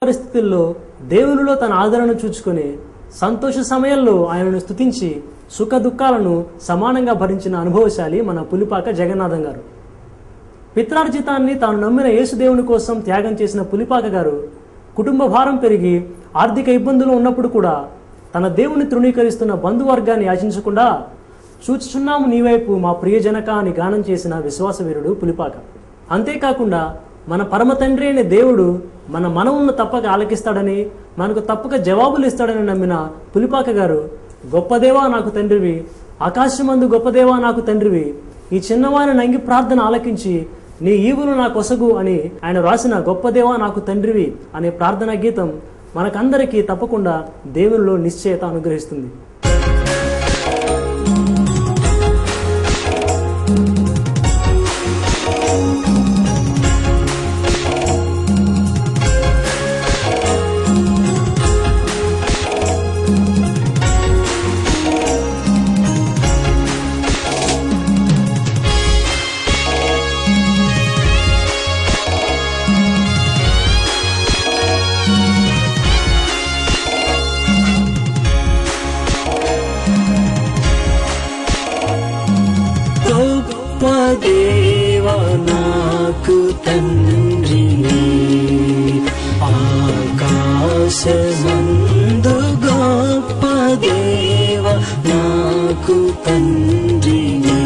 పరిస్థితుల్లో దేవునిలో తన ఆదరణను చూచుకొని సంతోష సమయంలో ఆయనను స్తుతించి సుఖ దుఃఖాలను సమానంగా భరించిన అనుభవశాలి మన పులిపాక జగన్నాథం గారు. పిత్రార్జితాన్ని తాను నమ్మిన యేసుదేవుని కోసం త్యాగం చేసిన పులిపాక గారు కుటుంబ భారం పెరిగి ఆర్థిక ఇబ్బందులు ఉన్నప్పుడు కూడా తన దేవుని తృణీకరిస్తున్న బంధువర్గాన్ని యాచించకుండా చూచుచున్నాము నీవైపు మా ప్రియజనక అని గానం చేసిన విశ్వాసవీరుడు పులిపాక. అంతేకాకుండా మన పరమ తండ్రి అనే దేవుడు మన మనవులను తప్పక ఆలకిస్తాడని, మనకు తప్పక జవాబులు ఇస్తాడని నమ్మిన పులిపాక గారు, గొప్పదేవా నాకు తండ్రివి, ఆకాశమందు గొప్పదేవా నాకు తండ్రివి, ఈ చిన్నవాని నంగి ప్రార్థన ఆలకించి నీ ఈవులు నా కొసగు అని ఆయన రాసిన గొప్పదేవా నాకు తండ్రివి అనే ప్రార్థనా గీతం మనకందరికీ తప్పకుండా దేవునిలో నిశ్చయత అనుగ్రహిస్తుంది. దేవా నాకు తండ్రివి, ఆకాశమందు గొప్ప దేవా నాకు తండ్రివి,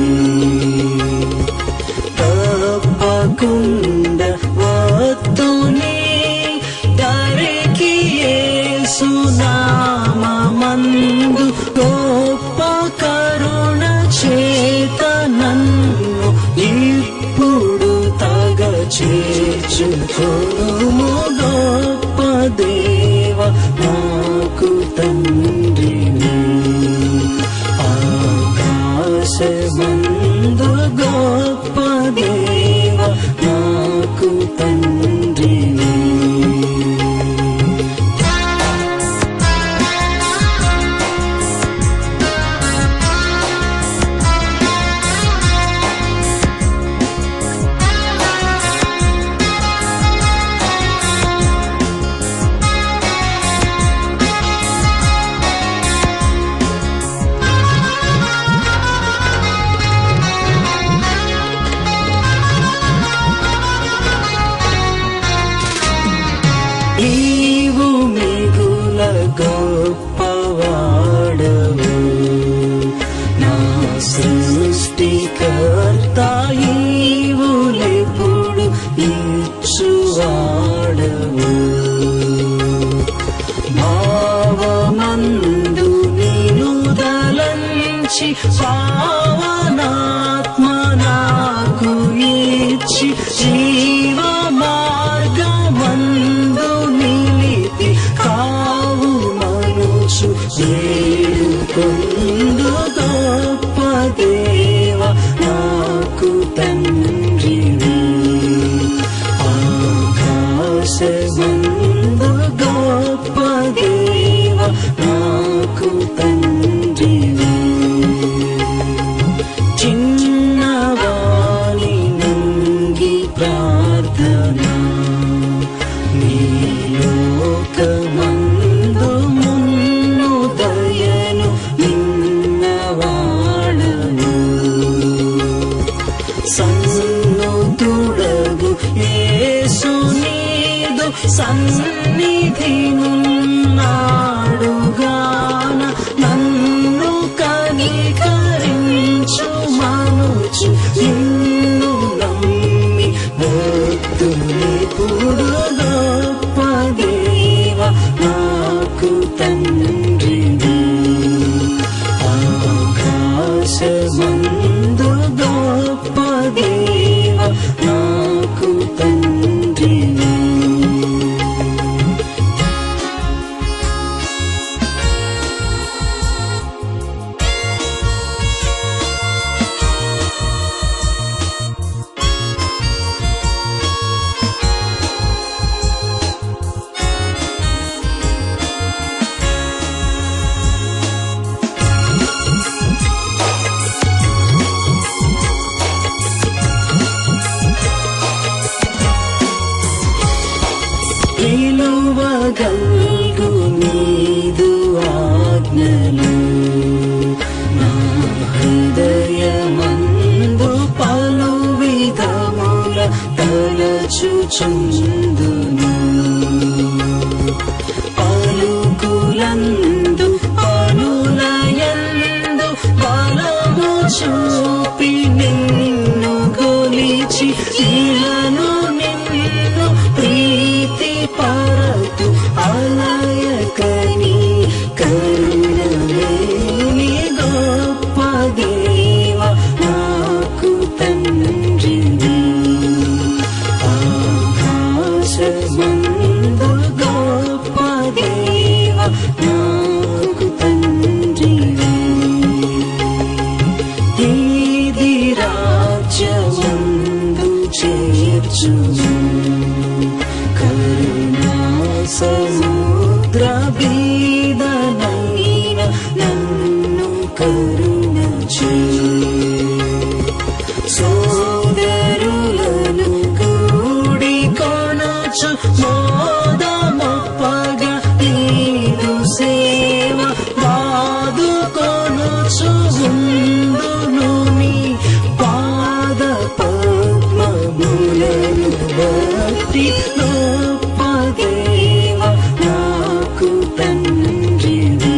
తప్పకుండా వత్తుని దరికి యేసు నామమందు గొప్ప కరుణ చేత నన్ను ఇప్పుడు తగ చేర్చుకొనుము, గొప్ప దేవా నాకు తండ్రివి, ఆకాశమందు గొప్ప దేవా నాకు తండ్రివి. నీవు మిగుల గొప్పవాడవు, నా సృష్టికర్త ఈవులెప్పుడు ఇచ్చువాడవు, భావమందు నినుదలంచి పావనాత్మ నాకు ఇచ్చి జీవ మార్గమందు నిలిపి కావు మనుచు వేడుకొందు, గొప్ప దేవా నాకు తండ్రివి, ఆకాశమందు గొప్ప దేవా నాకు తండ్రివి. చిన్నవాని నంగి ప్రార్థన నీ లోకమందు మున్ను దయను నిన్నవాడను, సన్నుతుడగు యేసు నీదు సన్నిధి నున్నాడుగాన నన్ను కనికరించు మనుచు నిన్ను నమ్మి భక్తునిపుడు, గొప్ప దేవా నాకు తండ్రివి, ఆకాశమందు గొప్ప దేవా నాకు తండ్రివి. గల్గు నీదు ఆజ్ఞలు నా హృదయమందు పలు విధముల తలచుచుందును పలుకులందు పనులయందు బలము చూపి నిన్ను గొలిచి ఇలను నిన్ను ప్రీతి పరతు అలయకని కరుణలేని గొప్ప దేవ నాకు తండ్రివి ఆకాశమందు గొప్ప దేవ నాకు తండ్రివి ఇది రాజ్యమందు చేర్చుము కరుణా సముద్ర బీదనైన నన్ను కరుణ సోదరులను కూడి కొనచు మోదమొప్పగ నీదు సేవ వాదు కొనుచు ఉందును నీ పాద పద్మములను బట్టి గొప్ప దేవ నాకు తండ్రివి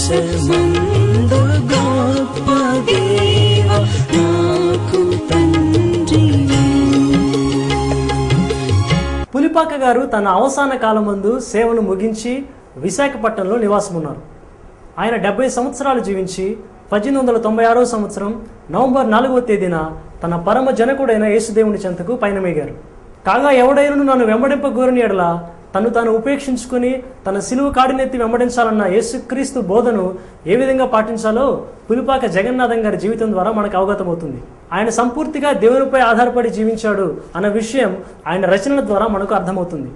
ఆకాశమందు గొప్ప దేవ నాకు తండ్రివి. పులిపాక గారు తన అవసాన కాలమందు సేవను ముగించి విశాఖపట్నంలో నివాసమున్నారు. ఆయన 70 సంవత్సరాలు జీవించి 1896 సంవత్సరం నవంబర్ 4వ తేదీన తన పరమ జనకుడైన యేసుదేవుని చెంతకు పయనమేగారు. కాగా ఎవడైనను నన్ను వెంబడింపగోరని ఎడల తను తాను ఉపేక్షించుకుని తన సిలువ కాడినెత్తి వెంబడించాలన్న యేసుక్రీస్తు బోధను ఏ విధంగా పాటించాలో పులిపాక జగన్నాథం గారి జీవితం ద్వారా మనకు అవగతమవుతుంది. ఆయన సంపూర్తిగా దేవునిపై ఆధారపడి జీవించాడు అన్న విషయం ఆయన రచనల ద్వారా మనకు అర్థమవుతుంది.